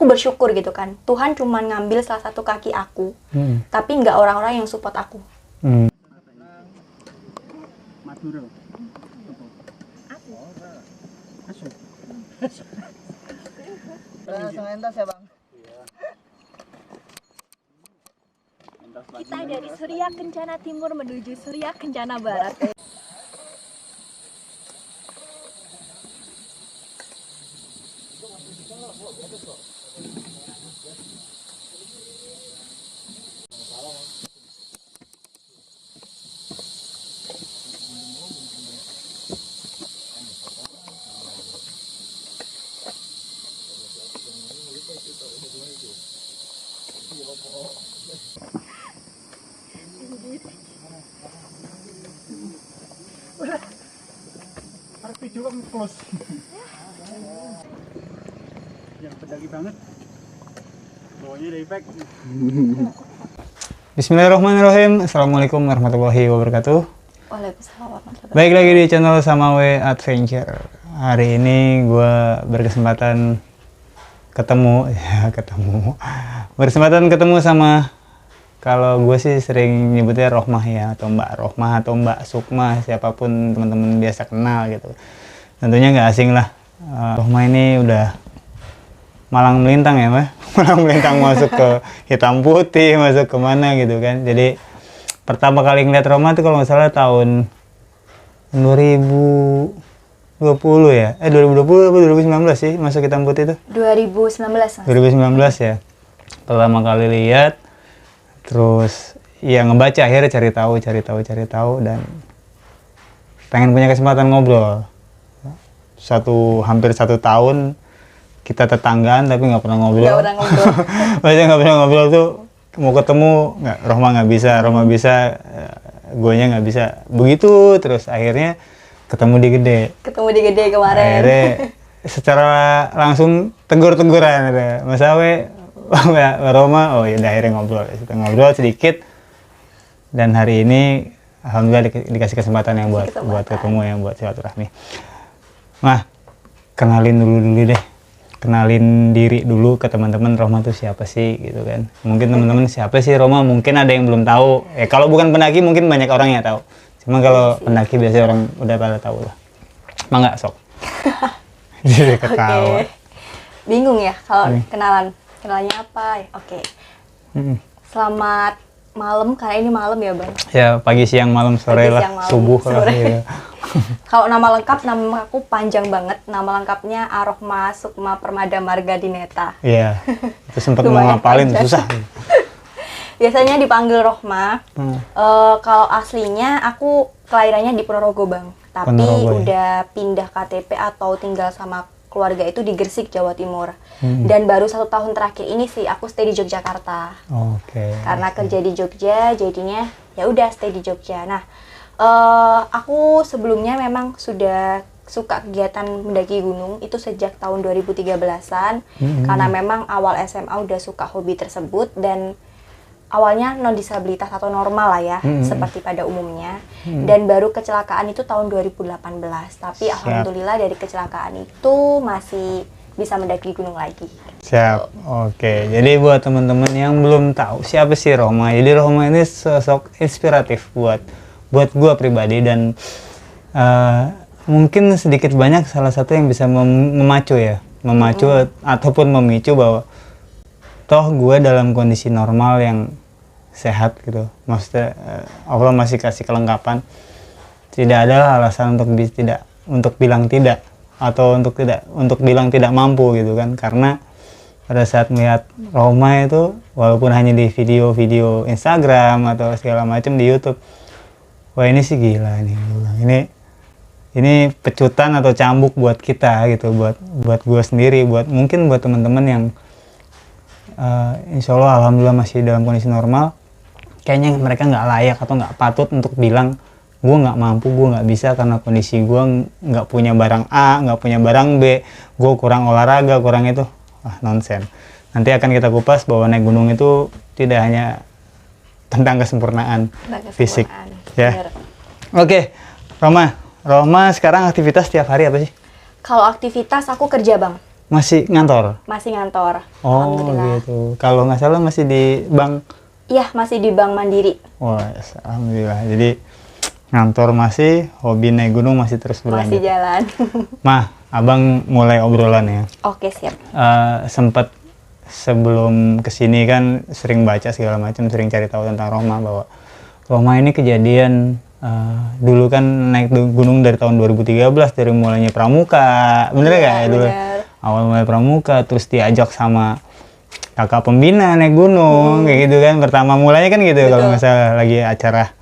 aku bersyukur gitu kan. Tuhan cuma ngambil salah satu kaki aku, tapi nggak orang-orang yang support aku. Madura. Langsung entas ya bang. Kita dari Surya Kencana Timur menuju Surya Kencana Barat. Video kan close. Yang pedagi banget. Bawanya ada efek. Bismillahirrahmanirrahim. Assalamualaikum warahmatullahi wabarakatuh. Waalaikumsalam warahmatullahi wabarakatuh. Baik lagi di channel Samawe Adventure. Hari ini gue berkesempatan berkesempatan ketemu sama, kalau gue sih sering nyebutnya Rohmah ya, atau Mbak Rohmah atau Mbak Sukma, siapapun teman-teman biasa kenal gitu. Tentunya nggak asing lah. Rohmah ini udah malang melintang ya, Mbak. Malang melintang masuk ke hitam putih, masuk ke mana gitu kan. Jadi pertama kali ngeliat Rohmah tuh kalau nggak salah tahun 2020 ya. 2020 atau 2019 sih masuk hitam putih itu? 2019 Mas. 2019 ya. Pertama kali lihat, terus ya ngebaca, akhirnya cari tahu dan pengen punya kesempatan ngobrol. Hampir satu tahun kita tetanggaan tapi nggak pernah ngobrol. Maksudnya nggak pernah ngobrol tuh, mau ketemu nggak, Rohmah nggak bisa, Rohmah bisa, guanya nggak bisa, begitu terus akhirnya ketemu di Gede kemarin. Akhirnya secara langsung tegur-teguran ada Mas Awe, Rohmah, oh ya udah akhirnya ngobrol sedikit, dan hari ini alhamdulillah dikasih kesempatan yang buat ketemu, yang buat silaturahmi. Nah, kenalin diri dulu ke teman-teman, Rohmah tuh siapa sih gitu kan. Mungkin teman-teman siapa sih Rohmah, mungkin ada yang belum tahu. Kalau bukan pendaki mungkin banyak orang yang tahu. Cuma kalau pendaki biasanya orang udah pada tahu lah. Mangga sok. Jadi ketawa. Okay. Bingung ya kalau kenalannya apa? Oke. Selamat malam, karena ini malam ya Bang. Ya, pagi, siang, malam, sore lah, subuh lah. Ya. Kalau nama aku panjang banget. Nama lengkapnya Rohmah Sukma Permada Marga Dineta. Iya. Itu sempat mau ngapalin susah. Biasanya dipanggil Rohmah. Kalau aslinya aku kelahirannya di Ponorogo Bang. Tapi udah pindah KTP atau tinggal sama keluarga itu di Gresik, Jawa Timur. Dan baru 1 tahun terakhir ini sih aku stay di Yogyakarta. Karena kerja di Jogja, jadinya ya udah stay di Jogja. Nah, aku sebelumnya memang sudah suka kegiatan mendaki gunung itu sejak tahun 2013-an. Karena memang awal SMA udah suka hobi tersebut, dan awalnya non disabilitas atau normal lah ya, seperti pada umumnya. Dan baru kecelakaan itu tahun 2018. Tapi alhamdulillah dari kecelakaan itu masih bisa mendaki gunung lagi. Siap. Oke. Jadi buat teman-teman yang belum tahu siapa sih Rohmah. Jadi Rohmah ini sosok inspiratif buat gua pribadi, dan mungkin sedikit banyak salah satu yang bisa memacu ataupun memicu bahwa toh gue dalam kondisi normal yang sehat gitu. Maksudnya Allah masih kasih kelengkapan. Tidak ada alasan untuk bilang tidak, atau untuk bilang tidak mampu gitu kan. Karena pada saat melihat Rohmah itu, walaupun hanya di video-video Instagram atau segala macam di YouTube, wah ini sih gila ini pecutan atau cambuk buat kita gitu, buat gue sendiri, mungkin buat teman-teman yang insya Allah alhamdulillah masih dalam kondisi normal. Kayaknya mereka nggak layak atau nggak patut untuk bilang gue nggak mampu, gue nggak bisa karena kondisi gue nggak punya barang A, nggak punya barang B, gue kurang olahraga, kurang itu. Nonsen. Nanti akan kita kupas bahwa naik gunung itu tidak hanya tentang kesempurnaan fisik ya. Oke, Rohmah sekarang aktivitas tiap hari apa sih? Kalau aktivitas aku kerja Bang. Masih ngantor? Masih ngantor. Oh gitu. Kalau nggak salah masih di bank? Iya, masih di Bank Mandiri. Wah, alhamdulillah. Jadi ngantor masih, hobi naik gunung masih terus berlanjut. Masih jalan. Mah, abang mulai obrolan ya. Oke, siap. Sempet sebelum kesini kan sering baca segala macam, sering cari tahu tentang Roma, bahwa Roma ini kejadian dulu kan naik gunung dari tahun 2013, dari mulainya pramuka, bener Iya, gak ya dulu? Awal mulai pramuka, terus diajak sama kakak pembina naik gunung, kayak gitu kan. Pertama mulanya kan gitu, kalau nggak salah lagi acara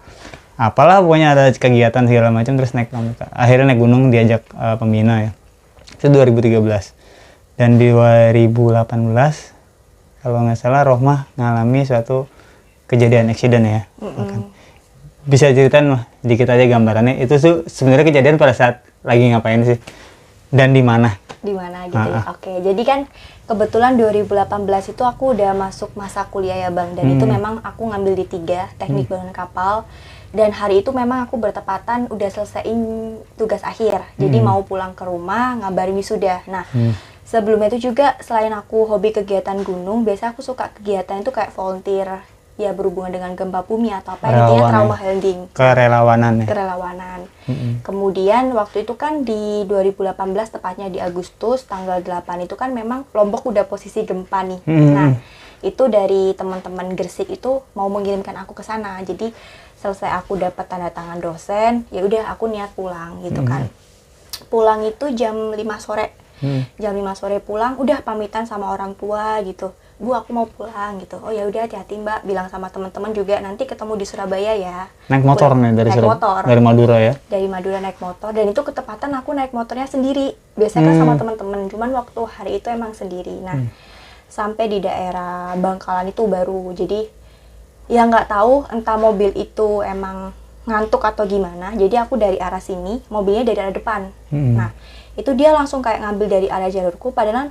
apalah, pokoknya ada kegiatan segala macam, terus naik pramuka. Akhirnya naik gunung diajak pembina ya. Itu 2013. Dan di 2018, kalau nggak salah Rohmah ngalami suatu kejadian accident ya. Bisa ceritain mah dikit aja gambarannya, itu tuh sebenarnya kejadian pada saat lagi ngapain sih? Dan di mana? Di mana gitu ya. Oke, jadi kan kebetulan 2018 itu aku udah masuk masa kuliah ya Bang, dan itu memang aku ngambil di 3 teknik bangunan kapal, dan hari itu memang aku bertepatan udah selesaiin tugas akhir, jadi mau pulang ke rumah ngabarin wisuda. Nah, sebelumnya itu juga selain aku hobi kegiatan gunung, biasa aku suka kegiatan itu kayak volunteer, ya berhubungan dengan gempa bumi atau apa, intinya trauma healing. Kerelawanan ya? Kerelawanan. Kemudian waktu itu kan di 2018, tepatnya di Agustus, tanggal 8 itu kan memang Lombok udah posisi gempa nih. Nah, itu dari teman-teman Gresik itu mau mengirimkan aku ke sana. Jadi selesai aku dapat tanda tangan dosen, ya udah aku niat pulang gitu kan. Pulang itu jam 5 sore. Jam 5 sore pulang, udah pamitan sama orang tua gitu. Bu, aku mau pulang gitu. Oh ya udah, hati-hati Mbak, bilang sama teman-teman juga, nanti ketemu di Surabaya ya. Naik motor nih dari motor. Dari Madura ya? Dari Madura naik motor, dan itu ketepatan aku naik motornya sendiri. Biasanya kan sama teman-teman, cuman waktu hari itu emang sendiri. Nah, sampai di daerah Bangkalan itu baru. Jadi ya nggak tahu entah mobil itu emang ngantuk atau gimana. Jadi aku dari arah sini, mobilnya dari arah depan. Nah, itu dia langsung kayak ngambil dari arah jalurku, padahal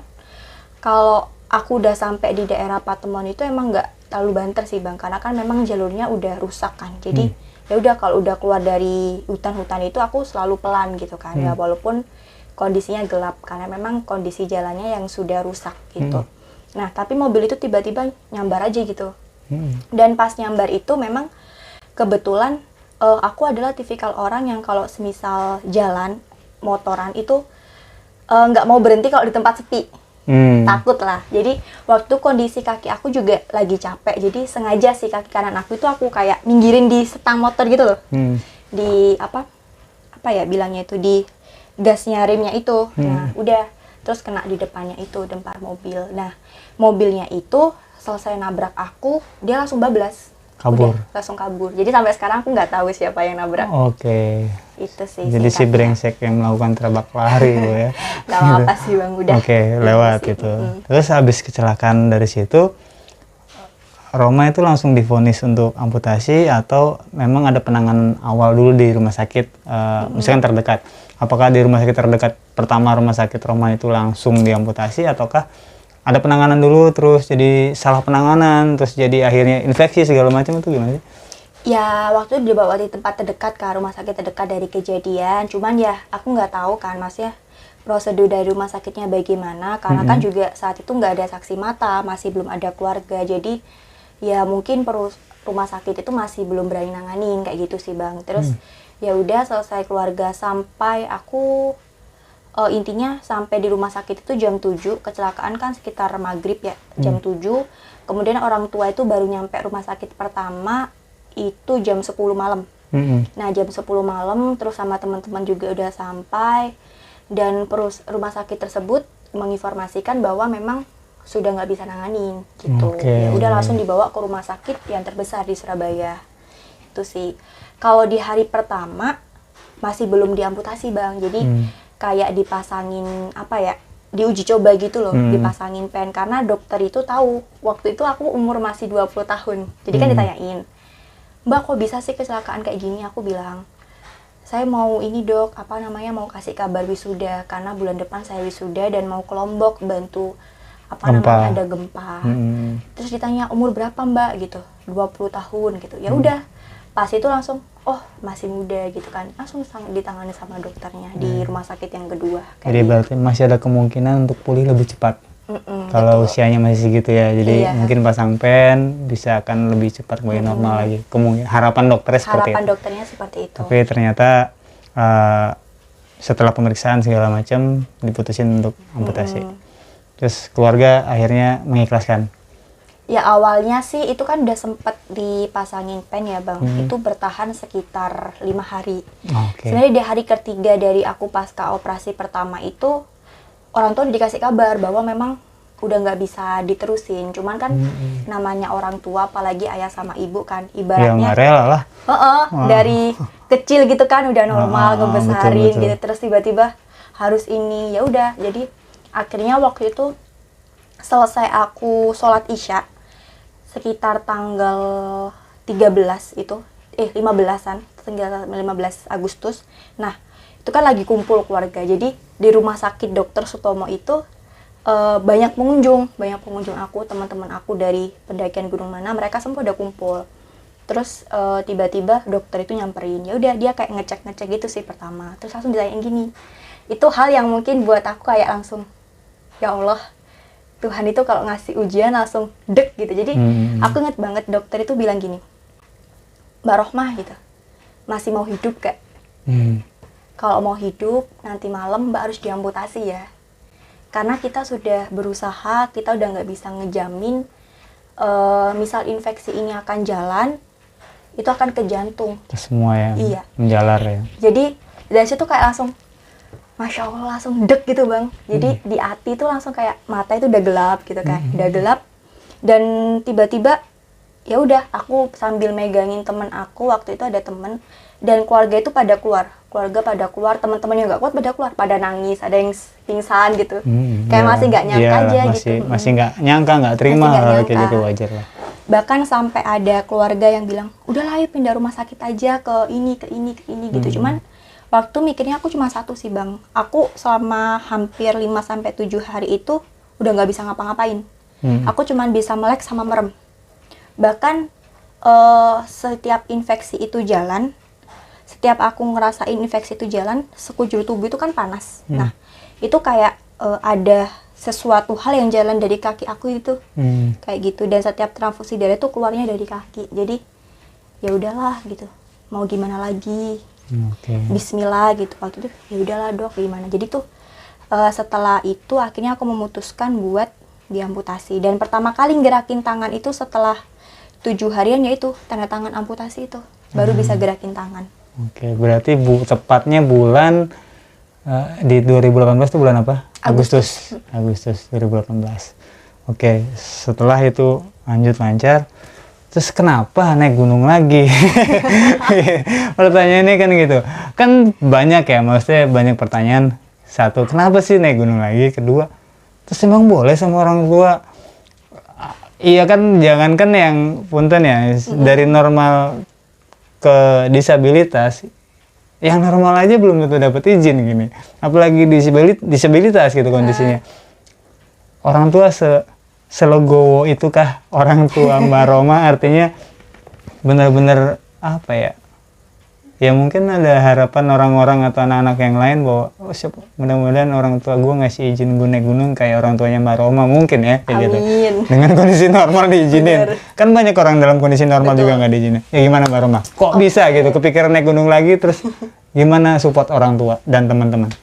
kalau aku udah sampai di daerah Patemon itu emang nggak terlalu banter sih Bang, karena kan memang jalurnya udah rusak kan. Jadi ya udah, kalau udah keluar dari hutan-hutan itu aku selalu pelan gitu kan, ya walaupun kondisinya gelap karena memang kondisi jalannya yang sudah rusak gitu. Nah, tapi mobil itu tiba-tiba nyambar aja gitu. Dan pas nyambar itu memang kebetulan aku adalah tipikal orang yang kalau semisal jalan motoran itu nggak mau berhenti kalau di tempat sepi. Takut lah. Jadi waktu kondisi kaki aku juga lagi capek, jadi sengaja sih kaki kanan aku itu aku kayak minggirin di setang motor gitu loh. Di apa ya bilangnya itu, di gasnya rimnya itu. Nah udah, terus kena di depannya itu dempar mobil. Nah mobilnya itu selesai nabrak aku, dia langsung bablas. Kabur. Udah, langsung kabur. Jadi sampai sekarang aku nggak tahu siapa yang nabrak. Oke. Itu sih. Jadi si brengsek yang melakukan terbak lari lo ya. Gak apa-apa sih Bang, udah. Oke, lewat itu. Terus habis kecelakaan dari situ, Roma itu langsung divonis untuk amputasi atau memang ada penanganan awal dulu di rumah sakit, misalkan terdekat? Apakah di rumah sakit terdekat pertama rumah sakit Roma itu langsung diamputasi, ataukah ada penanganan dulu terus jadi salah penanganan terus jadi akhirnya infeksi segala macam, itu gimana sih? Ya waktu itu dibawa di tempat terdekat, ke rumah sakit terdekat dari kejadian. Cuman ya aku nggak tahu kan Mas ya prosedur dari rumah sakitnya bagaimana, karena kan juga saat itu nggak ada saksi mata, masih belum ada keluarga. Jadi ya mungkin rumah sakit itu masih belum berani nanganin kayak gitu sih Bang. Terus ya udah selesai keluarga, sampai aku intinya sampai di rumah sakit itu jam 7, kecelakaan kan sekitar maghrib ya, jam 7. Kemudian orang tua itu baru nyampe rumah sakit pertama itu jam 10 malam. Nah jam 10 malam terus sama teman-teman juga udah sampai, dan rumah sakit tersebut menginformasikan bahwa memang sudah nggak bisa nanganin gitu. Ya udah langsung dibawa ke rumah sakit yang terbesar di Surabaya. Itu sih. Kalau di hari pertama masih belum diamputasi Bang, jadi kayak dipasangin apa ya, diuji coba gitu loh, dipasangin pen, karena dokter itu tahu waktu itu aku umur masih 20 tahun. Jadi kan ditanyain, Mbak kok bisa sih kecelakaan kayak gini? Aku bilang, saya mau ini Dok, apa namanya, mau kasih kabar wisuda, karena bulan depan saya wisuda dan mau ke Lombok bantu namanya ada gempa. Terus ditanya umur berapa Mbak gitu, 20 tahun gitu. Ya udah, pas itu langsung oh masih muda gitu kan, langsung ditangani sama dokternya di rumah sakit yang kedua. Jadi berarti masih ada kemungkinan untuk pulih lebih cepat. Kalau betul. usianya masih segitu ya, jadi Iya. mungkin pasang pen bisa akan lebih cepat kembali normal lagi. Harapan dokternya seperti Harapan itu. dokternya seperti itu. Tapi ternyata setelah pemeriksaan segala macam diputusin untuk amputasi. Terus keluarga akhirnya mengikhlaskan. Ya awalnya sih itu kan udah sempet dipasangin pen ya bang, itu bertahan sekitar 5 hari. Sebenarnya di hari ketiga dari aku pasca operasi pertama itu orang tua dikasih kabar bahwa memang udah nggak bisa diterusin. Cuman kan namanya orang tua, apalagi ayah sama ibu kan, Ya ibaratnya nggak rela lah. dari kecil gitu kan udah normal ngebesarin betul. gitu, terus tiba-tiba harus ini. Ya udah, jadi akhirnya waktu itu selesai aku sholat isya sekitar tanggal 13 itu 15-an, tanggal 15 Agustus. Nah, itu kan lagi kumpul keluarga. Jadi di rumah sakit Dr. Sutomo itu banyak pengunjung aku, teman-teman aku dari pendakian Gunung Mana, mereka semua udah kumpul. Terus tiba-tiba dokter itu nyamperin. Ya udah, dia kayak ngecek gitu sih pertama. Terus langsung ditanyain gini. Itu hal yang mungkin buat aku kayak langsung ya Allah, Tuhan itu kalau ngasih ujian langsung dek gitu. Jadi aku inget banget dokter itu bilang gini, Mbak Rohmah gitu, masih mau hidup gak? Kalau mau hidup nanti malam Mbak harus diamputasi ya. Karena kita sudah berusaha, kita udah nggak bisa ngejamin misal infeksi ini akan jalan, itu akan ke jantung. Semua ya, iya, menjalar ya. Jadi dari situ kayak langsung Masya Allah, langsung dek gitu bang. Jadi di hati itu langsung kayak mata itu udah gelap gitu kan, udah gelap. Dan tiba-tiba ya udah, aku sambil megangin temen aku, waktu itu ada temen dan keluarga itu pada keluar, teman-temannya nggak kuat pada keluar, pada nangis, ada yang pingsan gitu, kayak masih nggak nyangka aja gitu. Masih nggak nyangka, nggak terima hal kayak gitu, wajar lah. Bahkan sampai ada keluarga yang bilang, udahlah ayo pindah rumah sakit aja ke ini gitu. Cuman waktu mikirnya aku cuma satu sih bang, aku selama hampir 5-7 hari itu udah nggak bisa ngapa-ngapain. Aku cuma bisa melek sama merem. Bahkan setiap infeksi itu jalan, setiap aku ngerasain infeksi itu jalan, sekujur tubuh itu kan panas. Nah itu kayak ada sesuatu hal yang jalan dari kaki aku itu, kayak gitu. Dan setiap transfusi darah itu keluarnya dari kaki. Jadi ya udahlah gitu, mau gimana lagi. Bismillah gitu. Waktu itu ya udahlah dok, gimana. Jadi tuh setelah itu akhirnya aku memutuskan buat diamputasi. Dan pertama kali gerakin tangan itu setelah 7 harian, yaitu tanda tangan amputasi itu baru bisa gerakin tangan. Berarti tepatnya bulan di 2018 itu bulan apa? Agustus 2018. Setelah itu lancar. Terus kenapa naik gunung lagi? Pertanyaannya kan gitu. Kan banyak ya, maksudnya banyak pertanyaan. Satu, kenapa sih naik gunung lagi? Kedua, terus emang boleh sama orang tua? Iya kan, jangankan yang punten ya, dari normal ke disabilitas, yang normal aja belum tentu dapat izin gini. Apalagi disabilitas gitu kondisinya. Orang tua selogowo itukah orang tua Mbak Roma? Artinya benar-benar apa ya? Ya mungkin ada harapan orang-orang atau anak-anak yang lain bahwa mudah-mudahan orang tua gue ngasih izin gue naik gunung kayak orang tuanya Mbak Roma mungkin ya, kayak gitu. Dengan kondisi normal diizinin. Kan banyak orang dalam kondisi normal juga nggak diizinin. Ya gimana Mbak Roma? Kok bisa gitu kepikiran naik gunung lagi, terus gimana support orang tua dan teman-teman?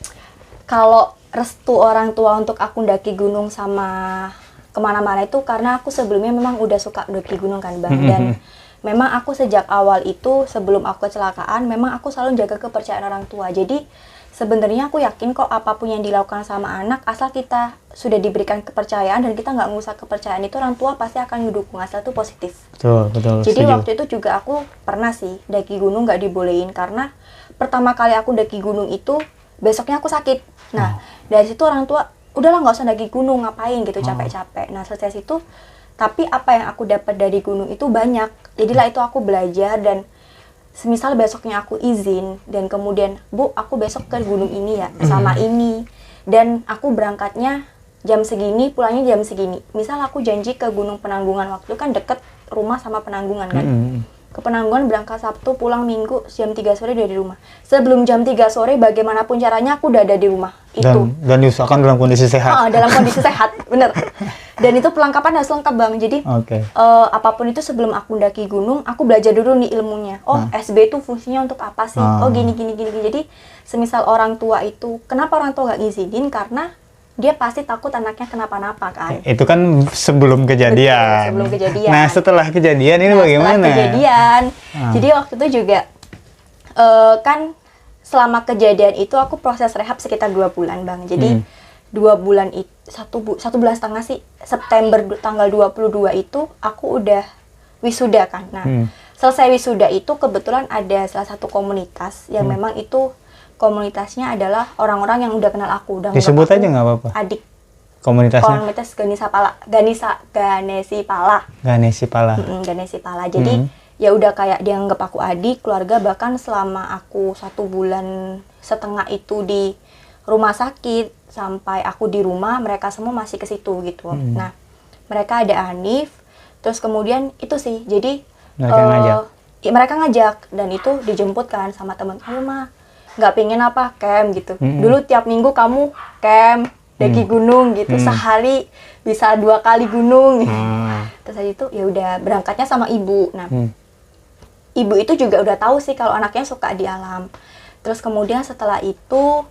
Kalau restu orang tua untuk aku daki gunung sama kemana-mana itu karena aku sebelumnya memang udah suka daki gunung kan bang. Dan memang aku sejak awal itu sebelum aku kecelakaan memang aku selalu jaga kepercayaan orang tua. Jadi sebenarnya aku yakin kok apapun yang dilakukan sama anak, asal kita sudah diberikan kepercayaan dan kita nggak ngusah kepercayaan itu, orang tua pasti akan mendukung, asal itu positif. Betul. Jadi setuju. waktu itu juga aku pernah sih daki gunung nggak dibolehin karena pertama kali aku daki gunung itu besoknya aku sakit. Nah dari situ orang tua udahlah nggak usah daki gunung, ngapain gitu, capek-capek. Nah selesai situ, tapi apa yang aku dapat dari gunung itu banyak. Jadilah itu aku belajar. Dan semisal besoknya aku izin dan kemudian Bu aku besok ke gunung ini ya sama ini, dan aku berangkatnya jam segini, pulangnya jam segini. Misal aku janji ke Gunung Penanggungan, waktu kan deket rumah sama Penanggungan kan. ke Penanggungan, berangkat Sabtu, pulang Minggu, jam 3 sore udah di rumah. Sebelum jam 3 sore bagaimanapun caranya aku udah ada di rumah. Itu. Dan diusahakan dalam kondisi sehat. Dalam kondisi sehat, bener. Dan itu perlengkapan harus lengkap Bang. Jadi apapun itu sebelum aku mendaki gunung, aku belajar dulu nih ilmunya. SB itu fungsinya untuk apa sih? Gini. Jadi semisal orang tua itu, kenapa orang tua nggak ngizinin? Karena dia pasti takut anaknya kenapa-napa kan. Itu kan sebelum kejadian. Betul, sebelum kejadian. Nah, setelah kejadian ini bagaimana? Setelah kejadian. Jadi waktu itu juga kan selama kejadian itu aku proses rehab sekitar 2 bulan, Bang. Jadi 2 bulan itu satu bulan setengah sih, September tanggal 22 itu aku udah wisuda kan. Nah, selesai wisuda itu kebetulan ada salah satu komunitas yang memang itu komunitasnya adalah orang-orang yang udah kenal aku, udah disebut aja nggak apa-apa. Adik. Komunitasnya? Komunitas Ganesi Pala. Ganesi Pala. Jadi ya udah kayak dia anggap aku adik, keluarga. Bahkan selama aku 1 bulan setengah itu di rumah sakit sampai aku di rumah, mereka semua masih ke situ gitu. Nah, mereka ada Hanif, terus kemudian itu sih. Jadi mereka ngajak dan itu dijemput kan sama teman kamu mah. Nggak pengen apa camp gitu. Dulu tiap minggu kamu camp daki gunung gitu, sehari bisa 2 kali gunung. Terus aja itu ya udah berangkatnya sama ibu. Nah, ibu itu juga udah tahu sih kalau anaknya suka di alam. Terus kemudian setelah itu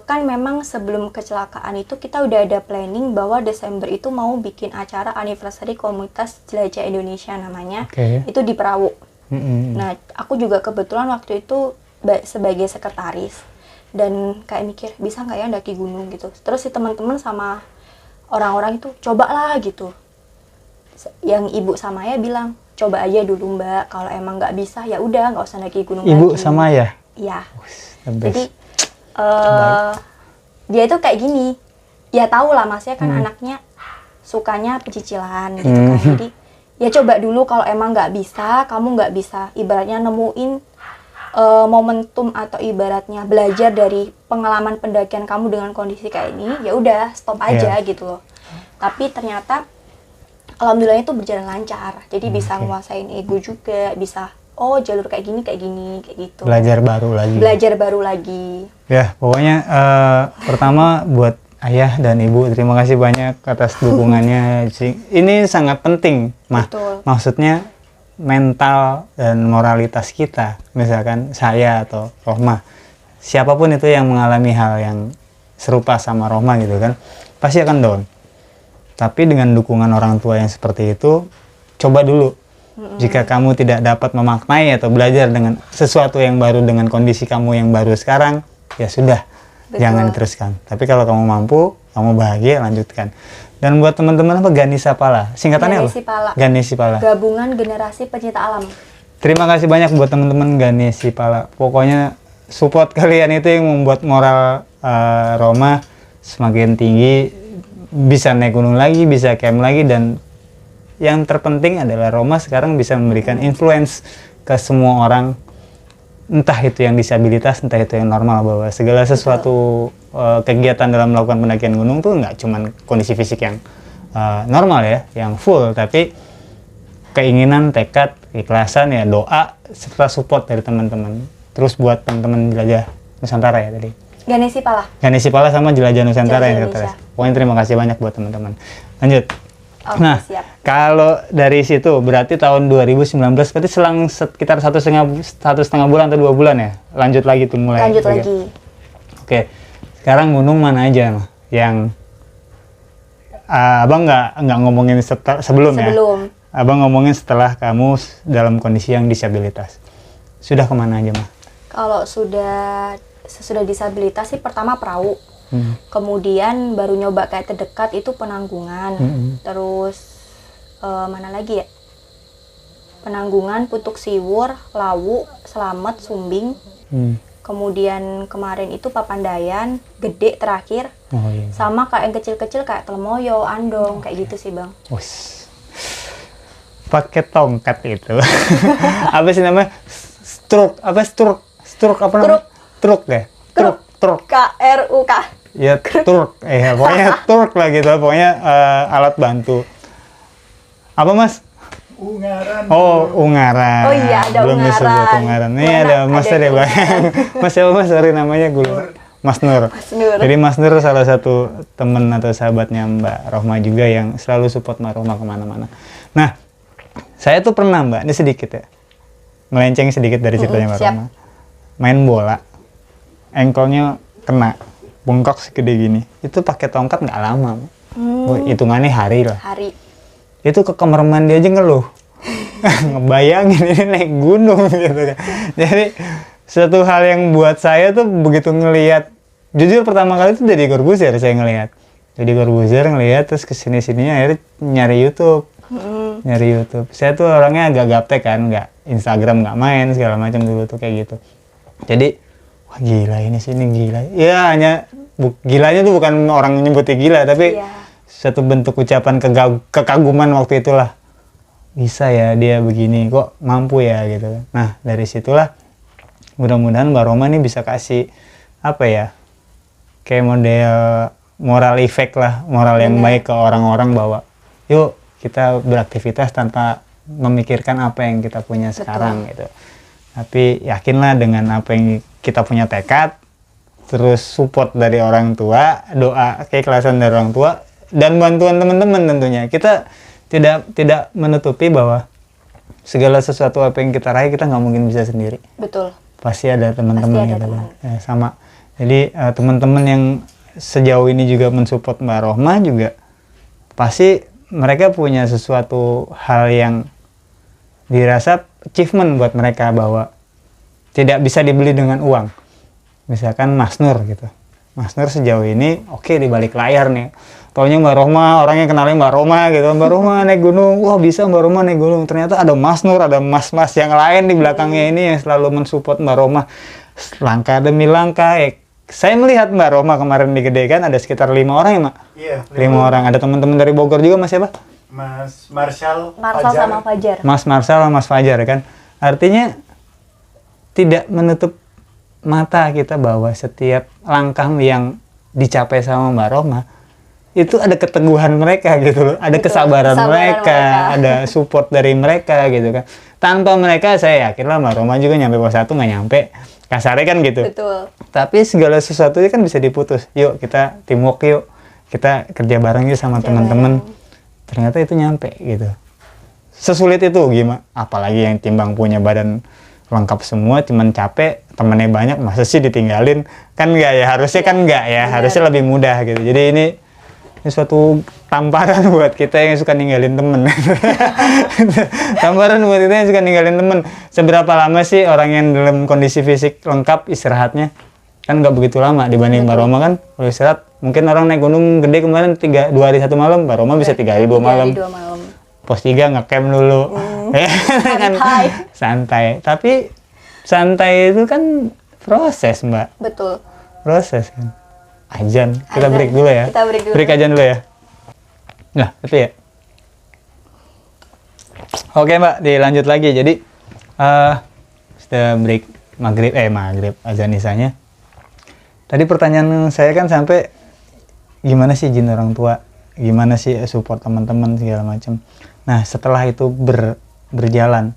kan memang sebelum kecelakaan itu kita udah ada planning bahwa Desember itu mau bikin acara anniversary komunitas Jelajah Indonesia namanya. Itu di Perawu. Nah, aku juga kebetulan waktu itu sebagai sekretaris dan kayak mikir bisa nggak ya daki gunung gitu. Terus si teman-teman sama orang-orang itu cobalah gitu. Yang ibu sama ayah bilang coba aja dulu Mbak, kalau emang nggak bisa ya udah nggak usah daki gunung ibu lagi. Sama ayah? Iya. Jadi dia itu kayak gini, ya tahu lah masnya kan anaknya sukanya pecicilan gitu kan. Jadi ya coba dulu, kalau emang nggak bisa, kamu nggak bisa ibaratnya nemuin momentum atau ibaratnya belajar dari pengalaman pendakian kamu dengan kondisi kayak ini, ya udah stop aja gitu loh. Tapi ternyata alhamdulillah itu berjalan lancar. Jadi bisa nguasain ego juga, bisa jalur kayak gini kayak gitu. Belajar baru lagi. Ya, pokoknya pertama buat ayah dan ibu terima kasih banyak atas dukungannya. Ini sangat penting, Mah. Betul. Maksudnya mental dan moralitas kita, misalkan saya atau Rohmah, siapapun itu yang mengalami hal yang serupa sama Rohmah gitu kan, pasti akan down. Tapi dengan dukungan orang tua yang seperti itu, coba dulu. Jika kamu tidak dapat memaknai atau belajar dengan sesuatu yang baru dengan kondisi kamu yang baru sekarang, ya sudah, jangan diteruskan. Tapi kalau kamu mampu, kamu bahagia, lanjutkan. Dan buat teman-teman Ganesi Pala, singkatannya apa? Ganesi Pala. Gabungan Generasi Pencinta Alam. Terima kasih banyak buat teman-teman Ganesi Pala. Pokoknya support kalian itu yang membuat moral Roma semakin tinggi, bisa naik gunung lagi, bisa camp lagi, dan yang terpenting adalah Roma sekarang bisa memberikan influence ke semua orang, entah itu yang disabilitas, entah itu yang normal, bahwa segala sesuatu kegiatan dalam melakukan pendakian gunung tuh nggak cuman kondisi fisik yang normal ya, yang full, tapi keinginan, tekad, ikhlasan, ya doa, serta support dari teman-teman. Terus buat teman-teman Jelajah Nusantara ya tadi. Ganesi Pala sama Jelajah Nusantara yang terus. Pokoknya terima kasih banyak buat teman-teman. Lanjut. Nah, kalau dari situ berarti tahun 2019 berarti selang sekitar satu setengah bulan atau 2 bulan ya, lanjut lagi tuh mulai. Lanjut lagi. Oke. Sekarang gunung mana aja yang abang nggak ngomongin sebelum ya? Abang ngomongin setelah kamu dalam kondisi yang disabilitas. Sudah kemana aja mah? Kalau sesudah disabilitas sih pertama Perawu. Kemudian baru nyoba kayak terdekat itu Penanggungan. Terus mana lagi ya? Penanggungan, Putuk Siwur, Lawu, Slamet, Sumbing. Kemudian kemarin itu Papandayan, Gede terakhir. Sama kayak yang kecil-kecil kayak Telemoyo, Andong, kayak gitu sih Bang. Pakai tongkat itu. Apa sih namanya? Struk apa namanya? Truk ya? Truk. KRUK. Ya, truk. Pokoknya truk lah gitu. Pokoknya alat bantu. Apa Mas? Ungaran. Oh, Ungaran. Oh iya, ada belum Ungaran. disebut Ungaran. Ini Mana ada Mas ada ya, Bang. Ungaran. Mas siapa Mas? Sorry namanya gue. Mas Nur. Mas Nur. Jadi Mas Nur salah satu teman atau sahabatnya Mbak Rohma juga yang selalu support Mbak Rohma kemana-mana. Nah, saya tuh pernah Mbak, ini sedikit ya, melenceng sedikit dari ceritanya Mbak siap. Rohma. Main bola, engkolnya kena, bengkak segede gini. Itu pakai tongkat nggak lama, Mbak. Hitungannya hari lah. Hari. Itu ke kamar mandi aja ngeluh. Ngebayangin ini naik gunung gitu kan. Jadi satu hal yang buat saya tuh begitu ngelihat, jujur pertama kali itu dari Corbuzier saya ngelihat. Jadi Corbuzier ngelihat terus kesini-sininya akhirnya nyari YouTube. Nyari YouTube. Saya tuh orangnya agak gaptek kan, nggak Instagram nggak main segala macam dulu tuh kayak gitu. Jadi wah gila ini sini gila. Ya hanya gilanya tuh bukan orang nyebutnya gila tapi satu bentuk ucapan kekaguman waktu itulah. Bisa ya dia begini, kok mampu ya gitu. Nah dari situlah mudah-mudahan Mbak Roma nih bisa kasih apa ya, kayak model moral effect lah, moral yang baik ke orang-orang bahwa yuk kita beraktivitas tanpa memikirkan apa yang kita punya sekarang gitu. Tapi yakinlah dengan apa yang kita punya tekad, terus support dari orang tua, doa keikhlasan dari orang tua, dan bantuan teman-teman tentunya. Kita tidak menutupi bahwa segala sesuatu apa yang kita raih kita nggak mungkin bisa sendiri. Betul. Pasti ada teman-teman gitu kan. Ya, sama. Jadi teman-teman yang sejauh ini juga mensupport Mbak Rohma juga pasti mereka punya sesuatu hal yang dirasa achievement buat mereka bahwa tidak bisa dibeli dengan uang. Misalkan Mas Nur gitu. Mas Nur sejauh ini oke di balik layar nih. Taunya Mbak Rohma, orangnya kenalnya Mbak Rohma gitu. Mbak Rohma naik gunung, wah bisa Mbak Rohma naik gunung. Ternyata ada Mas Nur, ada mas-mas yang lain di belakangnya ini yang selalu mensupport Mbak Rohma. Langkah demi langkah. Saya melihat Mbak Rohma kemarin di Gede kan ada sekitar 5 orang ya Mak? Iya. 5 orang. Ada teman-teman dari Bogor juga Mas siapa? Mas Marshall sama Fajar. Mas Marshall sama Mas Fajar kan. Artinya tidak menutup mata kita bahwa setiap langkah yang dicapai sama Mbak Rohma itu ada keteguhan mereka gitu loh, ada kesabaran mereka, ada support dari mereka gitu kan. Tanpa mereka saya yakin lah Mbak Rohma juga nyampe pos 1 nggak nyampe, kasarnya kan gitu. Betul. Tapi segala sesuatunya kan bisa diputus. Yuk kita teamwork yuk, kita kerja bareng yuk sama teman-teman. Ternyata itu nyampe gitu. Sesulit itu gimana? Apalagi yang timbang punya badan lengkap semua, cuman capek, temennya banyak, masa sih ditinggalin? Kan enggak ya, harusnya kan enggak ya, harusnya lebih mudah gitu. Jadi ini suatu tamparan buat kita yang suka ninggalin temen. Tamparan buat kita yang suka ninggalin temen. Seberapa lama sih orang yang dalam kondisi fisik lengkap istirahatnya? Kan nggak begitu lama dibanding Mbak Roma kan. Kalau istirahat, mungkin orang naik gunung gede kemarin 2 hari 1 malam, Mbak Roma bisa 3 hari 2 malam. Pos 3 ngecamp dulu. Santai. Santai. Tapi santai itu kan proses Mbak. Betul. Proses kan. Azan. Kita break dulu ya. Kita break dulu. Break azan dulu ya. Nah, tapi ya. Oke Mbak, dilanjut lagi. Jadi sudah break maghrib azan isanya. Tadi pertanyaan saya kan sampai gimana sih izin orang tua, gimana sih support teman-teman segala macam. Nah, setelah itu berjalan,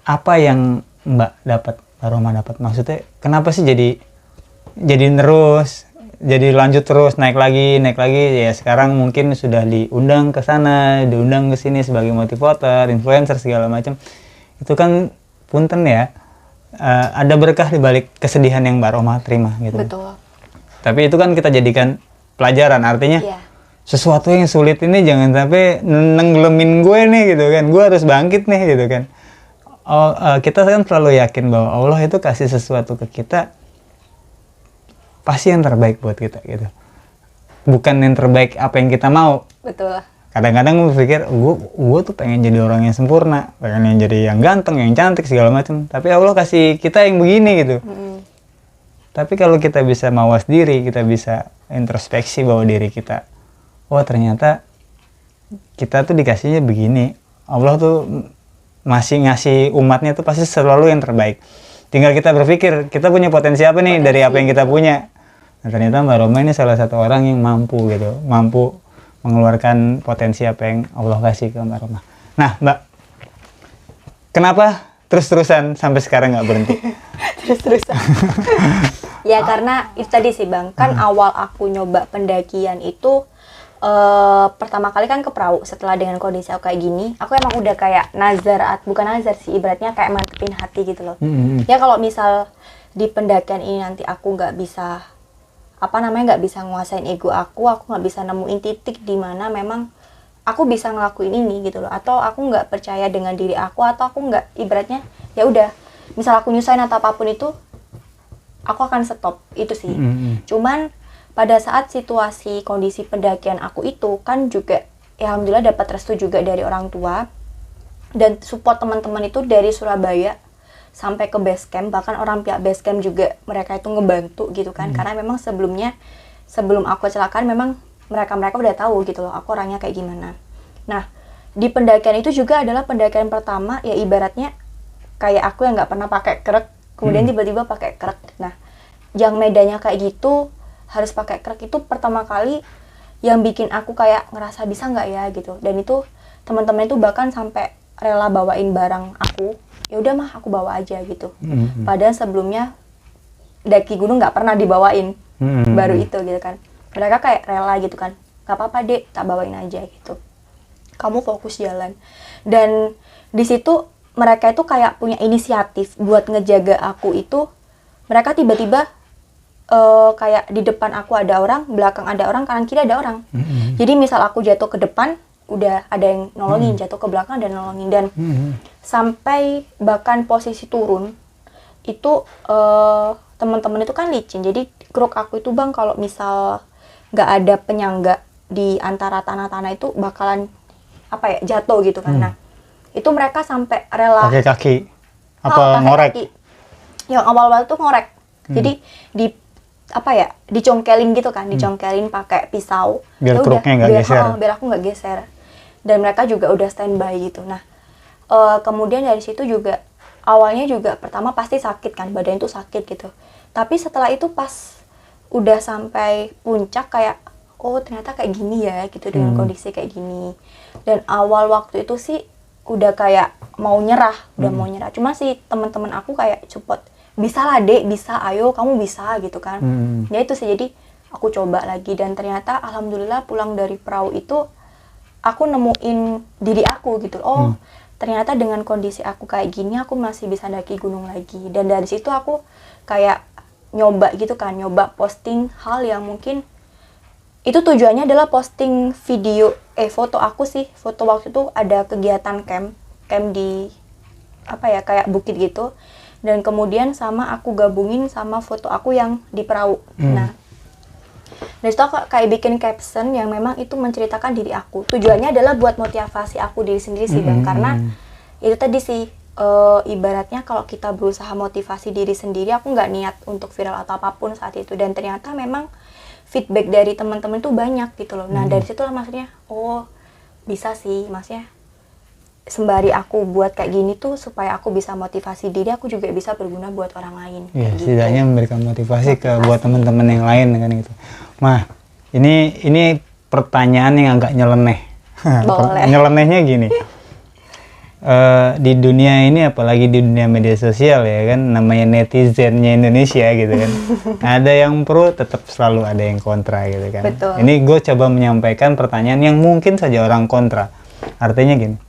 apa yang Mbak dapat, Mbak Roma dapat? Maksudnya kenapa sih jadi terus, jadi lanjut terus, naik lagi ya. Sekarang mungkin sudah diundang ke sana, diundang ke sini sebagai motivator, influencer segala macam. Itu kan punten ya, ada berkah di balik kesedihan yang Mbak Roma terima gitu. Betul. Tapi itu kan kita jadikan pelajaran, artinya sesuatu yang sulit ini jangan sampai nenggelemin gue nih gitu kan, gue harus bangkit nih gitu kan. Kita kan selalu yakin bahwa Allah itu kasih sesuatu ke kita pasti yang terbaik buat kita gitu, bukan yang terbaik apa yang kita mau. Betul. Kadang-kadang gue pikir gue tuh pengen jadi orang yang sempurna, pengen jadi yang ganteng, yang cantik segala macam, tapi Allah kasih kita yang begini gitu. Tapi kalau kita bisa mawas diri, kita bisa introspeksi bahwa diri kita, oh ternyata kita tuh dikasihnya begini, Allah tuh masih ngasih umatnya tuh pasti selalu yang terbaik. Tinggal kita berpikir, kita punya potensi apa nih dari apa yang kita punya. Nah, ternyata Mbak Roma ini salah satu orang yang mampu gitu, mampu mengeluarkan potensi apa yang Allah kasih ke Mbak Roma. Nah, Mbak, kenapa terus-terusan sampai sekarang nggak berhenti? Terus-terusan. Ya karena itu tadi sih Bang, kan awal aku nyoba pendakian itu pertama kali kan ke perahu. Setelah dengan kondisi aku kayak gini, aku emang udah kayak bukan nazar sih, ibaratnya kayak mantepin hati gitu loh. Ya kalau misal di pendakian ini nanti aku nggak bisa nggak bisa nguasain ego aku nggak bisa nemuin titik di mana memang aku bisa ngelakuin ini gitu loh, atau aku nggak percaya dengan diri aku, atau aku nggak, ibaratnya ya udah, misal aku nyusahin atau apapun itu, aku akan stop itu sih. Cuman pada saat situasi kondisi pendakian aku itu kan juga ya alhamdulillah dapat restu juga dari orang tua dan support teman-teman itu dari Surabaya sampai ke base camp, bahkan orang pihak base camp juga mereka itu ngebantu gitu kan. Karena memang sebelum aku kecelakaan memang mereka udah tahu gitu loh aku orangnya kayak gimana. Nah, di pendakian itu juga adalah pendakian pertama ya, ibaratnya kayak aku yang nggak pernah pakai krek kemudian tiba-tiba pakai krek. Nah, yang medannya kayak gitu harus pakai krek itu pertama kali yang bikin aku kayak ngerasa bisa nggak ya gitu. Dan itu teman-teman itu bahkan sampai rela bawain barang aku, ya udah mah aku bawa aja gitu. Padahal sebelumnya daki gunung nggak pernah dibawain, baru itu gitu kan. Mereka kayak rela gitu kan, nggak apa-apa dek, tak bawain aja gitu, kamu fokus jalan. Dan di situ mereka itu kayak punya inisiatif buat ngejaga aku itu. Mereka tiba-tiba kayak di depan aku ada orang, belakang ada orang, kanan kiri ada orang. Jadi misal aku jatuh ke depan, udah ada yang nolongin, jatuh ke belakang dan nolongin. Dan sampai bahkan posisi turun itu teman-teman itu kan licin. Jadi kruk aku itu Bang, kalau misal nggak ada penyangga di antara tanah-tanah itu bakalan jatuh gitu kan. Nah, itu mereka sampai rela pakai kaki ngorek kaki. Yang awal-awal tuh ngorek. Jadi dicongkelin gitu kan, dicongkelin pakai pisau biar kruknya nggak geser. Biar aku nggak geser. Dan mereka juga udah standby gitu. Nah, kemudian dari situ juga awalnya juga pertama pasti sakit kan, badan itu sakit gitu. Tapi setelah itu pas udah sampai puncak kayak oh ternyata kayak gini ya gitu, dengan kondisi kayak gini. Dan awal waktu itu sih udah kayak mau nyerah. Cuma sih teman-teman aku kayak support, bisa lah dek, bisa, ayo kamu bisa gitu kan. Ya itu sih, jadi aku coba lagi dan ternyata alhamdulillah pulang dari perahu itu aku nemuin diri aku gitu. Ternyata dengan kondisi aku kayak gini aku masih bisa daki gunung lagi. Dan dari situ aku kayak nyoba gitu kan, nyoba posting hal yang mungkin itu tujuannya adalah posting video foto aku sih. Foto waktu itu ada kegiatan camp di kayak bukit gitu. Dan kemudian sama aku gabungin sama foto aku yang di perahu. Nah, dari situ aku kayak bikin caption yang memang itu menceritakan diri aku. Tujuannya adalah buat motivasi aku diri sendiri sih Bang. Karena itu tadi sih, ibaratnya kalau kita berusaha motivasi diri sendiri, aku nggak niat untuk viral atau apapun saat itu. Dan ternyata memang feedback dari teman-teman itu banyak gitu loh. Nah, dari situlah maksudnya, oh bisa sih, maksudnya sembari aku buat kayak gini tuh supaya aku bisa motivasi diri, aku juga bisa berguna buat orang lain. Iya, gitu. setidaknya memberikan motivasi ke buat teman-teman yang lain kan gitu. Mah, ini pertanyaan yang agak nyeleneh. Boleh. Nyelenehnya gini. Di dunia ini, apalagi di dunia media sosial ya kan, namanya netizennya Indonesia gitu kan. Ada yang pro, tetap selalu ada yang kontra gitu kan. Betul. Ini gue coba menyampaikan pertanyaan yang mungkin saja orang kontra. Artinya gini,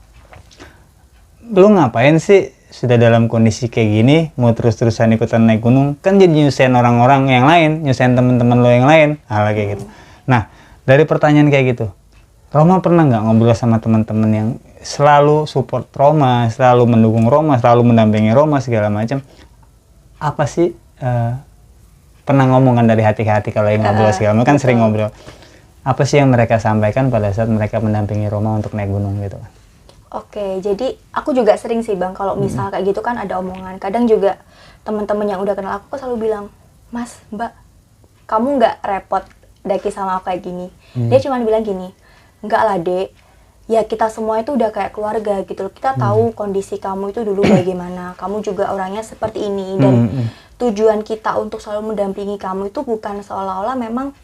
lu ngapain sih sudah dalam kondisi kayak gini mau terus-terusan ikutan naik gunung, kan jadi nyusahin orang-orang yang lain, nyusahin teman-teman lo yang lain, hal kayak gitu. Nah, dari pertanyaan kayak gitu, Roma pernah nggak ngobrol sama teman-teman yang selalu support Roma, selalu mendukung Roma, selalu mendampingi Roma segala macam? Apa sih pernah ngomongan dari hati ke hati kalau yang ngobrol segala macam, kan sering ngobrol. Apa sih yang mereka sampaikan pada saat mereka mendampingi Roma untuk naik gunung gitu kan? Oke, jadi aku juga sering sih Bang, kalau misal kayak gitu kan ada omongan. Kadang juga teman-teman yang udah kenal aku selalu bilang, Mas, Mbak, kamu nggak repot daki sama aku kayak gini. Dia cuma bilang gini, enggak lah dek, ya kita semua itu udah kayak keluarga gitu loh. Kita tahu kondisi kamu itu dulu bagaimana, kamu juga orangnya seperti ini. Dan tujuan kita untuk selalu mendampingi kamu itu bukan seolah-olah memang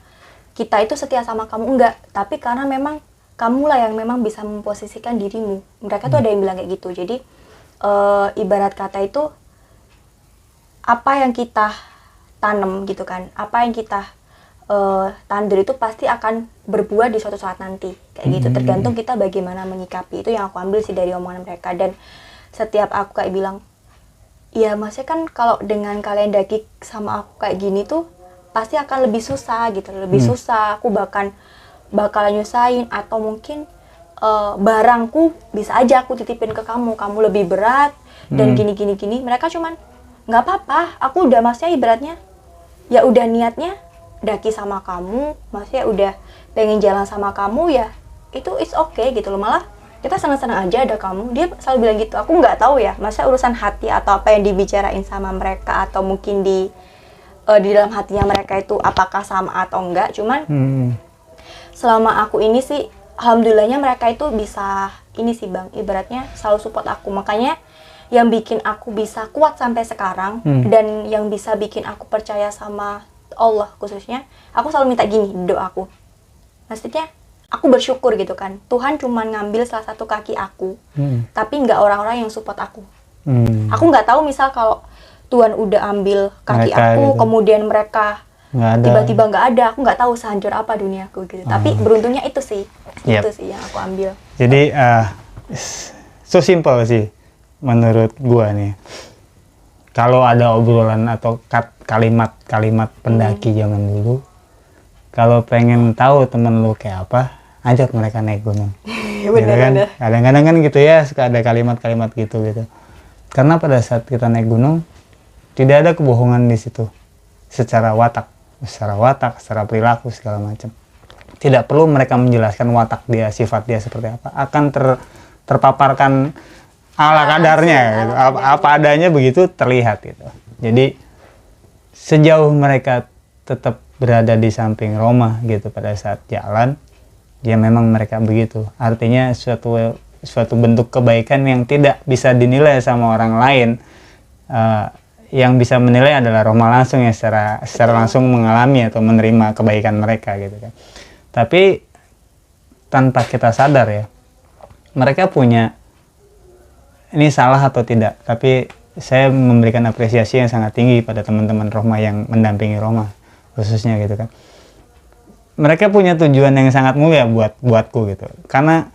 kita itu setia sama kamu, enggak. Tapi karena memang kamulah yang memang bisa memposisikan dirimu. Mereka tuh ada yang bilang kayak gitu. Jadi ibarat kata itu apa yang kita tanam gitu kan, apa yang kita tandur itu pasti akan berbuah di suatu saat nanti kayak gitu. Tergantung kita bagaimana menyikapi. Itu yang aku ambil sih dari omongan mereka. Dan setiap aku kayak bilang, ya maksudnya kan kalau dengan kalian daki sama aku kayak gini tuh pasti akan lebih susah gitu, lebih susah. Aku bakal nyusahin, atau mungkin barangku bisa aja aku titipin ke kamu lebih berat dan gini. Mereka cuman nggak apa-apa, aku udah maksudnya ibaratnya ya udah niatnya daki sama kamu, maksudnya udah pengen jalan sama kamu, ya itu it's okay gitu loh. Malah kita senang-senang aja ada kamu. Dia selalu bilang gitu. Aku nggak tahu ya, masa urusan hati atau apa yang dibicarain sama mereka, atau mungkin di dalam hatinya mereka itu apakah sama atau enggak. Cuman selama aku ini sih alhamdulillahnya mereka itu bisa ini sih Bang, ibaratnya selalu support aku. Makanya yang bikin aku bisa kuat sampai sekarang dan yang bisa bikin aku percaya sama Allah khususnya, aku selalu minta gini doaku. Maksudnya aku bersyukur gitu kan, Tuhan cuma ngambil salah satu kaki aku, tapi nggak orang-orang yang support aku. Aku nggak tahu misal kalau Tuhan udah ambil kaki mereka aku, gitu. Kemudian mereka tiba-tiba nggak ada, aku nggak tahu sehancur apa duniaku gitu. Tapi beruntungnya itu sih, itu sih yang aku ambil. Jadi so simple sih menurut gua nih. Kalau ada obrolan atau kalimat-kalimat pendaki zaman dulu, kalau pengen tahu temen lu kayak apa, ajak mereka naik gunung. Gitu kan? Kadang-kadang kan gitu ya, suka ada kalimat-kalimat gitu. Karena pada saat kita naik gunung, tidak ada kebohongan di situ. Secara watak, secara perilaku segala macam. Tidak perlu mereka menjelaskan watak dia, sifat dia seperti apa. Akan terpaparkan ala kadarnya gitu. Apa adanya begitu terlihat gitu. Jadi sejauh mereka tetap berada di samping Roma gitu pada saat jalan, ya memang mereka begitu. Artinya suatu bentuk kebaikan yang tidak bisa dinilai sama orang lain. Yang bisa menilai adalah Roma langsung ya, secara langsung mengalami atau menerima kebaikan mereka gitu kan. Tapi tanpa kita sadar ya, mereka punya, ini salah atau tidak, tapi saya memberikan apresiasi yang sangat tinggi pada teman-teman Roma yang mendampingi Roma khususnya gitu kan. Mereka punya tujuan yang sangat mulia buatku gitu. Karena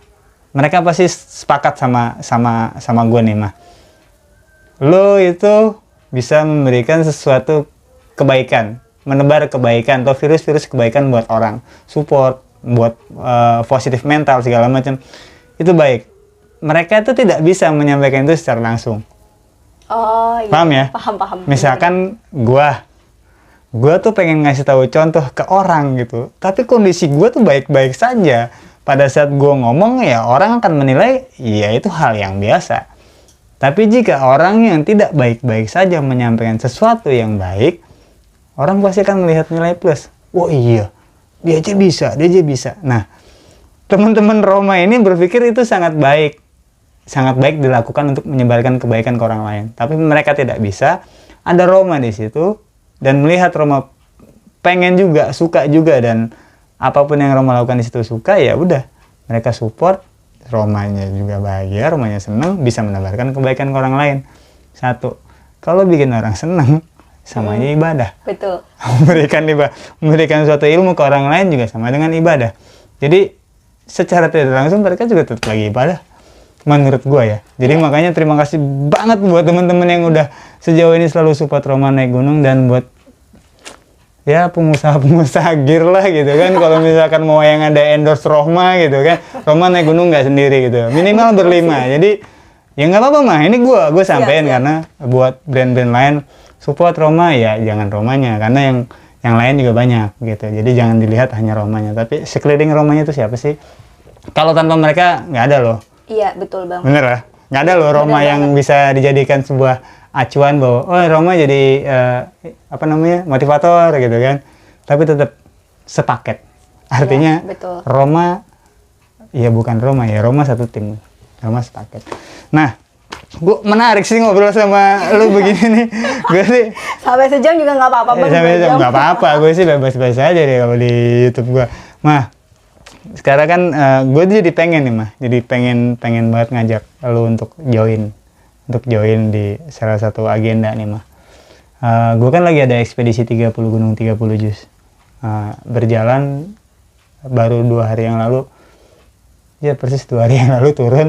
mereka pasti sepakat sama gue nih mah. Lo itu bisa memberikan sesuatu kebaikan, menebar kebaikan atau virus-virus kebaikan buat orang, support, buat positif mental segala macam. Itu baik. Mereka itu tidak bisa menyampaikan itu secara langsung. Oh iya. Paham ya? Paham. Misalkan gua tuh pengen ngasih tahu contoh ke orang gitu, tapi kondisi gua tuh baik-baik saja. Pada saat gua ngomong ya orang akan menilai ya itu hal yang biasa. Tapi jika orang yang tidak baik-baik saja menyampaikan sesuatu yang baik, orang pasti akan melihat nilai plus. Oh iya, dia aja bisa. Nah, teman-teman Roma ini berpikir itu sangat baik dilakukan untuk menyebarkan kebaikan ke orang lain. Tapi mereka tidak bisa. Ada Roma di situ dan melihat Roma pengen juga, suka juga, dan apapun yang Roma lakukan di situ suka, ya udah mereka support. Romanya juga bahagia, Romanya senang, bisa menebarkan kebaikan ke orang lain. Satu, kalau bikin orang senang, sama aja ibadah. Betul. memberikan suatu ilmu ke orang lain juga sama dengan ibadah. Jadi secara tidak langsung mereka juga tetap lagi ibadah. Menurut gue ya. Jadi makanya terima kasih banget buat teman-teman yang udah sejauh ini selalu support Roma naik gunung, dan buat ya pengusaha gear lah gitu kan. Kalau misalkan mau yang ada endorse Roma gitu kan, Roma naik gunung nggak sendiri gitu, minimal berlima. Jadi ya nggak apa-apa mah, ini gue sampein karena buat brand-brand lain support Roma, ya jangan Romanya, karena yang lain juga banyak gitu. Jadi jangan dilihat hanya Romanya, tapi sekeliling Romanya itu siapa sih? Kalau tanpa mereka nggak ada loh. Iya, betul Bang. Bener lah, nggak ada loh Roma yang bisa dijadikan sebuah acuan bahwa oh Roma jadi motivator gitu kan. Tapi tetap sepaket. Artinya betul. Roma ya bukan Roma ya, Roma satu tim. Roma sepaket. Nah, gue menarik sih ngobrol sama lu begini nih. Gue sih sampai sejam juga nggak apa-apa Bang. Sampai sejam nggak apa-apa. Gue sih bebas-bebas aja deh kalau di YouTube gue. Nah, sekarang kan gue jadi pengen nih mah, jadi pengen banget ngajak lu untuk join di salah satu agenda nih mah. Gue kan lagi ada ekspedisi 30 gunung 30 juz. Berjalan baru 2 hari yang lalu, ya persis 2 hari yang lalu turun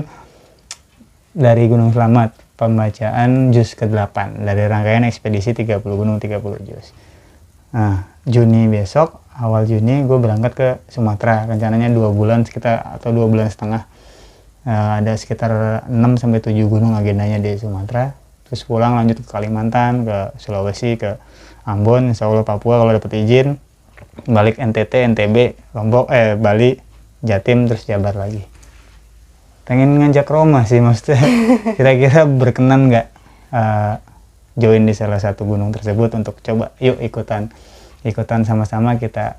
dari Gunung Slamet, pembacaan juz ke-8 dari rangkaian ekspedisi 30 gunung 30 juz. Nah, Juni besok, awal Juni gue berangkat ke Sumatera, rencananya 2 bulan sekitar atau 2 bulan setengah. Ada sekitar 6-7 gunung agendanya di Sumatera, terus pulang lanjut ke Kalimantan, ke Sulawesi, ke Ambon, insya Allah Papua kalau dapat izin, balik NTT, NTB, Lombok, Bali, Jatim, terus Jabar lagi. Pengen ngajak Roma sih, maksudnya kira-kira berkenan nggak join di salah satu gunung tersebut untuk coba yuk ikutan sama-sama kita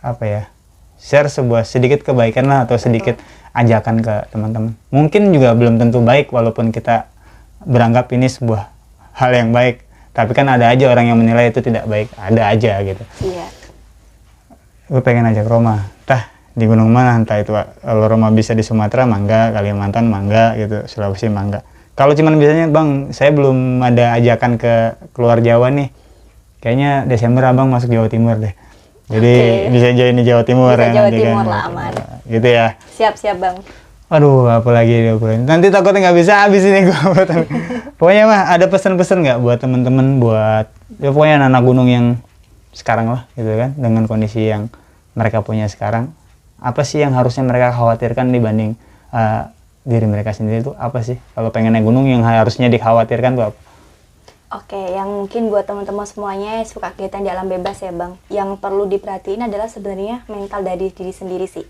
apa ya, share sebuah sedikit kebaikan lah, atau sedikit ajakan ke teman-teman. Mungkin juga belum tentu baik walaupun kita beranggap ini sebuah hal yang baik, tapi kan ada aja orang yang menilai itu tidak baik, ada aja gitu. Iya. Gue pengen ajak Roma, di gunung mana, entah itu kalau Roma bisa di Sumatera mangga, Kalimantan mangga gitu, Sulawesi mangga. Kalau cuman biasanya bang, saya belum ada ajakan ke keluar Jawa nih, kayaknya Desember abang masuk Jawa Timur deh, jadi bisa join di Jawa Timur bisa ya, Jawa nanti Timur kan lah, aman. gitu ya. Siap bang. Aduh, apalagi nanti takutnya nggak bisa habis ini gue. Pokoknya mah ada pesan-pesan nggak buat temen-temen, buat ya pokoknya anak gunung yang sekarang lah gitu kan, dengan kondisi yang mereka punya sekarang. Apa sih yang harusnya mereka khawatirkan dibanding diri mereka sendiri, itu apa sih? Kalau pengen naik gunung yang harusnya dikhawatirkan tuh apa? Oke, yang mungkin buat teman-teman semuanya yang suka kegiatan di alam bebas ya bang, yang perlu diperhatiin adalah sebenarnya mental dari diri sendiri sih.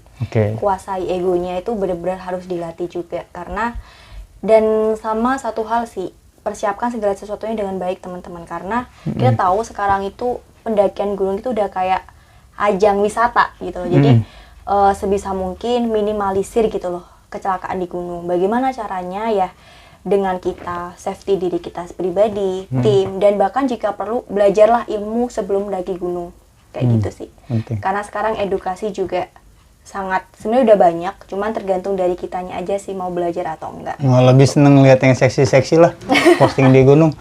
Kuasai egonya itu benar-benar harus dilatih juga, karena dan sama satu hal sih, persiapkan segala sesuatunya dengan baik teman-teman, karena kita tahu sekarang itu pendakian gunung itu udah kayak ajang wisata gitu loh. Jadi sebisa mungkin minimalisir gitu loh kecelakaan di gunung. Bagaimana caranya ya, dengan kita safety diri kita pribadi, tim, dan bahkan jika perlu belajarlah ilmu sebelum mendaki gunung, kayak gitu sih. Karena sekarang edukasi juga sangat sebenarnya udah banyak, cuman tergantung dari kitanya aja sih mau belajar atau enggak. Lebih seneng lihat yang seksi-seksi lah posting di gunung.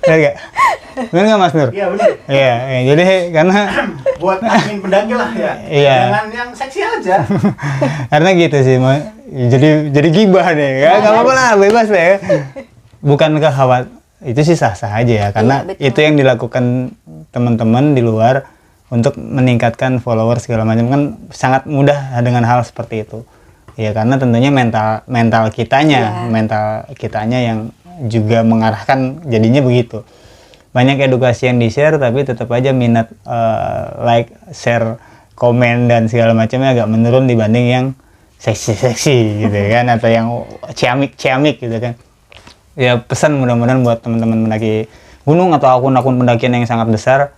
Bener gak? Bener gak Mas Nur? Iya bener. Iya, jadi karena Buat admin pendaki lah ya. Iya. Jangan yang seksi aja. karena gitu sih, jadi gibah deh. Gak apa-apa lah, bebas deh ya. Bukan kehawat, itu sih sah-sah aja ya, karena Iya, itu yang dilakukan teman-teman di luar untuk meningkatkan followers segala macam, kan sangat mudah dengan hal seperti itu. Ya karena tentunya mental kitanya yang juga mengarahkan jadinya begitu. Banyak edukasi yang di-share tapi tetap aja minat like, share, komen dan segala macamnya agak menurun dibanding yang seksi-seksi gitu kan, atau yang ciamik gitu kan. Ya pesan mudah-mudahan buat teman-teman pendaki gunung atau akun-akun pendakian yang sangat besar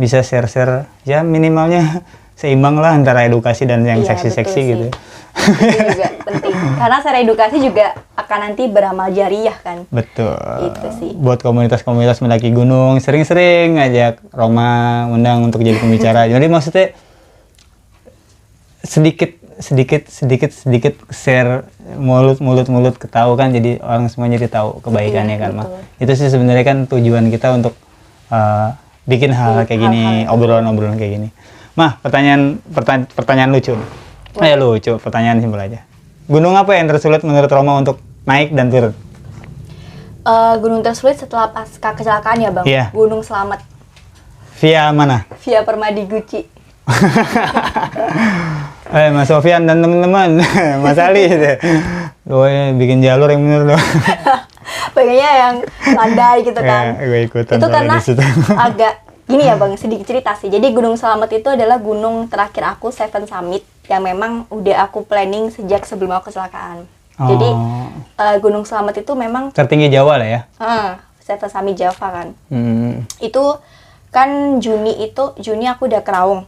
bisa share-share ya, minimalnya seimbang lah antara edukasi dan yang seksi-seksi gitu. Itu juga penting, karena secara edukasi juga akan nanti beramal jariah kan. Betul. Itu sih. Buat komunitas-komunitas mendaki gunung, sering-sering ngajak Roma undang untuk jadi pembicara. Jadi maksudnya sedikit share, mulut ketahu kan, jadi orang semua jadi tahu kebaikannya kan mah. Itu sih sebenarnya kan tujuan kita untuk bikin hal kayak gini, obrolan-obrolan kayak gini. Mah, pertanyaan lucu. Lucu, pertanyaan simpel aja. Gunung apa yang tersulit menurut Roma untuk naik dan turun? Gunung tersulit setelah pasca kecelakaan ya bang? Iya. Gunung Slamet. Via mana? Via Permadi Guci. Mas Sofian dan teman-teman, Mas Ali deh. Bikin jalur yang bener dong. Pengennya yang landai gitu kan. Gue ikutan itu karena disitu. agak gini ya bang, sedikit cerita sih. Jadi Gunung Slamet itu adalah gunung terakhir aku, Seven Summit, yang memang udah aku planning sejak sebelum aku kecelakaan. Jadi Gunung Slamet itu memang tertinggi Jawa lah ya. Seven Summit Java kan. Itu kan Juni aku udah ke Raung.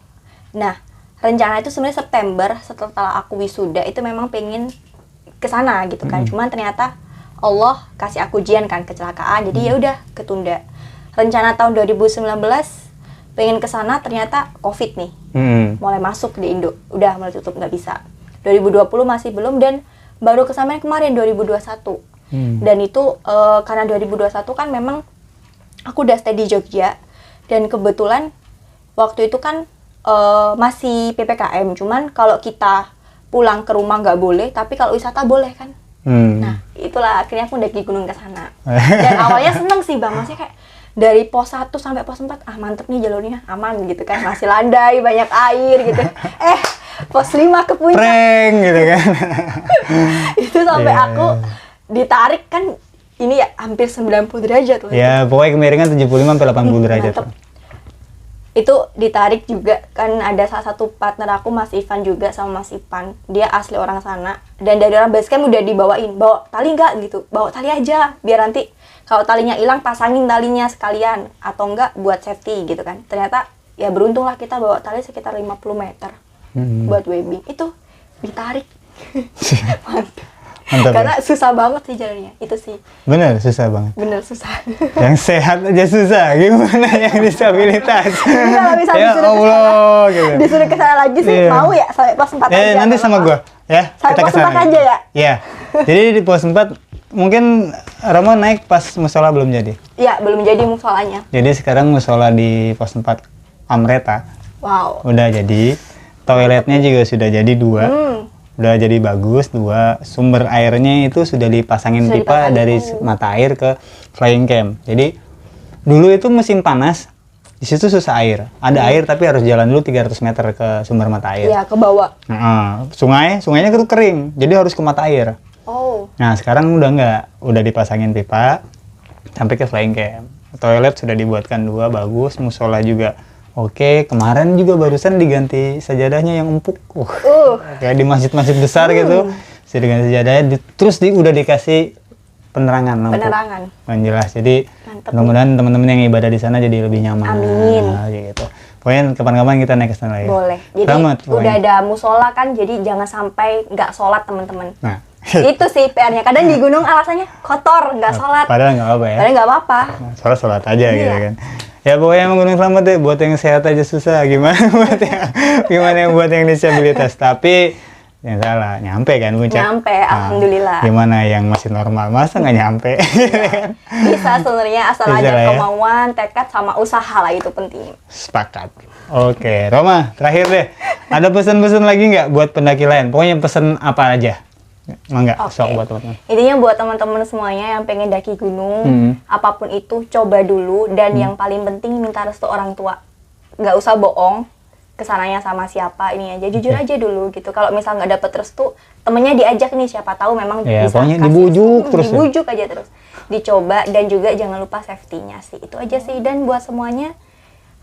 Nah, rencana itu sebenarnya September setelah aku wisuda itu memang pengen ke sana gitu kan. Cuman ternyata Allah kasih aku ujian kan, kecelakaan. Jadi ya udah ketunda. Rencana tahun 2019 pengen ke sana ternyata COVID nih. Mulai masuk di Indo. Udah mulai tutup, nggak bisa. 2020 masih belum, dan baru kesana kemarin 2021. Dan itu karena 2021 kan memang aku udah stay di Jogja, dan kebetulan waktu itu kan masih PPKM, cuman kalau kita pulang ke rumah nggak boleh, tapi kalau wisata boleh kan. Nah, itulah akhirnya aku mendaki gunung ke sana. Dan awalnya seneng sih Bang, maksudnya kayak dari pos 1 sampai pos 4, mantep nih jalurnya, aman gitu kan, masih landai, banyak air gitu. Pos 5 ke puncak. Prank gitu kan. Itu sampai aku ditarik kan, ini ya hampir 90 derajat loh. Ya, pokoknya kemiringan 75 sampai 80 derajat. Mantep. Itu ditarik juga kan, ada salah satu partner aku Mas Ivan juga sama Mas Ipan. Dia asli orang sana, dan dari orang basecamp udah dibawain, bawa tali nggak gitu, bawa tali aja biar nanti kalau talinya hilang pasangin talinya sekalian, atau enggak buat safety gitu kan. Ternyata ya beruntung lah, kita bawa tali sekitar 50 meter buat webbing. Itu ditarik. Mantap. Mantap, karena susah banget sih jalannya, itu sih. Bener, susah banget. Bener susah. Yang sehat aja susah, gimana yang disabilitas? Enggak bisa Ya Allah, gitu. Disuruh kesana lagi sih, mau ya sampai pos 4 aja. Nanti sama gue, ya. Sampai Kita pos kesana. 4 aja ya? Iya. Jadi di pos 4, mungkin Rama naik pas musola belum jadi. Iya, belum jadi musolanya. Jadi sekarang musola di pos 4 Amreta. Wow. Udah jadi. Toiletnya juga sudah jadi 2. Udah jadi bagus 2. Sumber airnya itu sudah dipasangin Sudah pipa dipasangin. dari mata air ke flying camp. Jadi dulu itu musim panas, di situ susah air. Ada air tapi harus jalan dulu 300 meter ke sumber mata air. Iya, ke bawah. Sungainya itu kering, jadi harus ke mata air. Oh. Nah sekarang udah nggak, udah dipasangin pipa sampai ke flying camp. Toilet sudah dibuatkan 2, bagus. Musola juga oke. Kemarin juga barusan diganti sajadahnya yang empuk. Kayak di masjid-masjid besar gitu. Sudah diganti sajadahnya, terus udah dikasih penerangan lampu. Penerangan. Yang jelas. Jadi Mantep. mudah-mudahan teman-teman yang ibadah di sana jadi lebih nyaman. Amin. Gitu. Pokoknya kapan-kapan kita naik ke sana lagi. Boleh. Jadi Selamat, udah pokoknya. ada musola kan, jadi jangan sampai nggak sholat teman-teman. Nah. Itu sih PR-nya. Kadang di gunung alasannya kotor, nggak sholat. Padahal nggak apa-apa ya. Padahal nggak apa-apa. Sholat aja Iya. gitu kan. Ya pokoknya emang Gunung Slamet deh, buat yang sehat aja susah. Gimana buat yang disabilitas. Tapi yang salah, nyampe kan puncak. Nyampe, alhamdulillah. Gimana yang masih normal, masa nggak nyampe? Bisa sebenarnya, asal Bisa ada lah ya. kemauan, tekad, sama usaha lah, itu penting. Sepakat. Oke, Roma, terakhir deh. Ada pesan-pesan lagi nggak buat pendaki lain? Pokoknya pesan apa aja? Enggak, Oke. sok buat teman-teman. Intinya buat teman-teman semuanya yang pengen daki gunung, apapun itu coba dulu, dan yang paling penting minta restu orang tua. Nggak usah bohong kesananya sama siapa, ini aja jujur aja dulu gitu. Kalau misal nggak dapet restu, temennya diajak nih, siapa tahu memang Ya, bisa pokoknya kasih dibujuk restu. terus ya. Dibujuk aja terus, dicoba, dan juga jangan lupa safety-nya sih, itu aja sih. Dan buat semuanya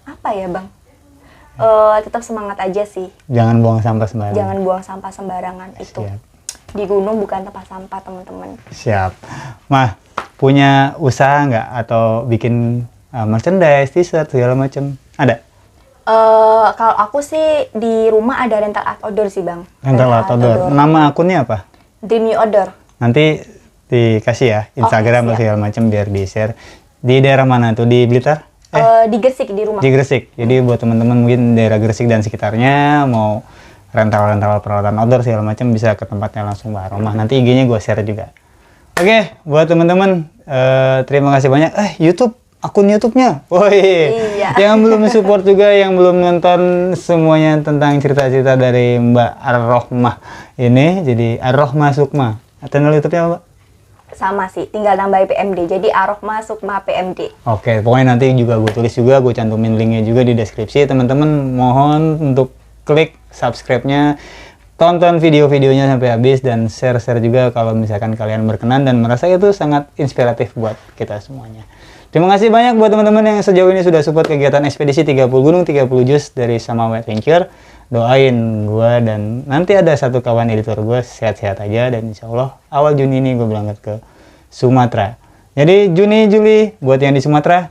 apa ya Bang, tetap semangat aja sih, Jangan buang sampah sembarangan. jangan buang sampah sembarangan. Itu Siap. di gunung bukan tempat sampah teman-teman. Siap. Mah, punya usaha nggak atau bikin merchandise, t-shirt segala macam? Ada? Kalau aku sih di rumah ada rental art outdoor sih Bang. Rental art outdoor. Nama akunnya apa? Dream You Outdoor. Nanti dikasih ya Instagram atau siap. segala macam biar di share. Di daerah mana tuh? Di Blitar? Di Gresik, di rumah. Di Gresik. Jadi buat teman-teman mungkin daerah Gresik dan sekitarnya mau rental peralatan outdoor segala macam bisa ke tempatnya langsung Mbak Romah. Nanti IG-nya gue share juga. Oke, buat teman-teman terima kasih banyak. YouTube, akun YouTube-nya. Woi. Iya. Yang belum support juga, yang belum nonton semuanya tentang cerita-cerita dari Mbak Ar-Rohmah ini, jadi Ar-Rohmah Sukma. Channel YouTube-nya apa, Mbak? Sama sih, tinggal nambah PMD. Jadi Ar-Rohmah Sukma PMD. Oke, pokoknya nanti juga gue tulis juga, gue cantumin linknya juga di deskripsi. Teman-teman mohon untuk klik subscribe-nya, tonton video-videonya sampai habis, dan share-share juga kalau misalkan kalian berkenan dan merasa itu sangat inspiratif buat kita semuanya. Terima kasih banyak buat teman-teman yang sejauh ini sudah support kegiatan ekspedisi 30 gunung 30 juz dari Samawa Adventure. Doain gue dan nanti ada satu kawan editor gue sehat-sehat aja, dan insya Allah awal Juni ini gue berangkat ke Sumatera. Jadi Juni Juli buat yang di Sumatera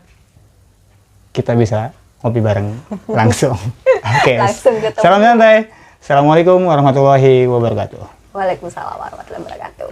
kita bisa ngopi bareng langsung. Oke. Langsung ketemu. Salam santai. Assalamualaikum warahmatullahi wabarakatuh. Waalaikumsalam warahmatullahi wabarakatuh.